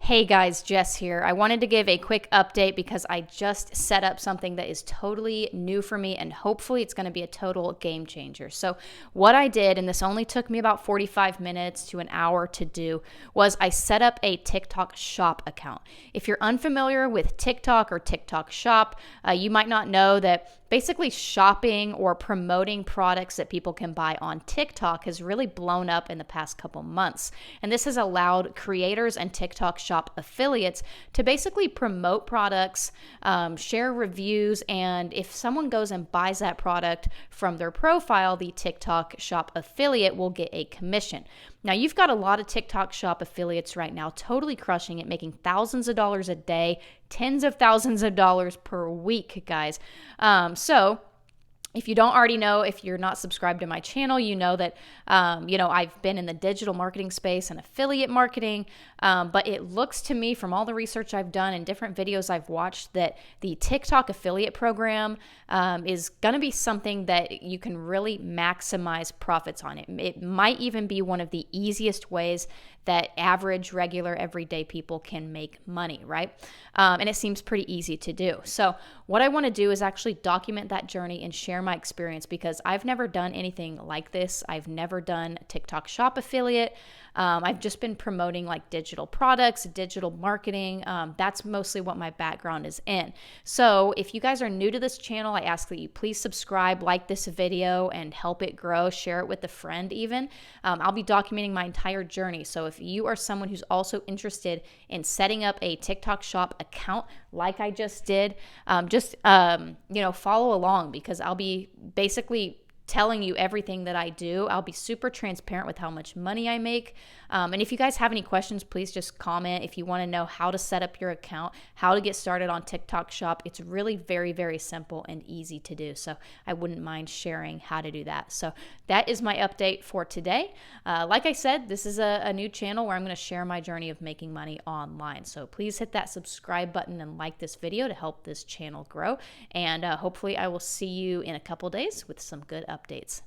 Hey guys, Jess here. I wanted to give a quick update because I just set up something that is totally new for me and hopefully it's going to be a total game changer. So, what I did, and this only took me about 45 minutes to an hour to do, was I set up a TikTok shop account. If you're unfamiliar with TikTok or TikTok shop, you might not know that basically shopping or promoting products that people can buy on TikTok has really blown up in the past couple months. And this has allowed creators and TikTok shop affiliates to basically promote products, share reviews, and if someone goes and buys that product from their profile, the TikTok shop affiliate will get a commission. Now, you've got a lot of TikTok shop affiliates right now totally crushing it, making thousands of dollars a day, tens of thousands of dollars per week, guys. So if you don't already know, if you're not subscribed to my channel, you know that, I've been in the digital marketing space and affiliate marketing, but it looks to me from all the research I've done and different videos I've watched that the TikTok affiliate program is going to be something that you can really maximize profits on. It might even be one of the easiest ways that average, regular, everyday people can make money, right? And it seems pretty easy to do. So what I want to do is actually document that journey and share my experience because I've never done anything like this. I've never done a TikTok shop affiliate. I've just been promoting like digital products, digital marketing. That's mostly what my background is in. So if you guys are new to this channel, I ask that you please subscribe, like this video, and help it grow. Share it with a friend even. I'll be documenting my entire journey. So if you are someone who's also interested in setting up a TikTok shop account like I just did, follow along because I'll be basically telling you everything that I do. I'll be super transparent with how much money I make. And if you guys have any questions, please just comment. If you want to know how to set up your account, how to get started on TikTok shop, it's really very, very simple and easy to do. So I wouldn't mind sharing how to do that. So that is my update for today. Like I said, this is a new channel where I'm going to share my journey of making money online. So please hit that subscribe button and like this video to help this channel grow. And hopefully I will see you in a couple days with some good updates.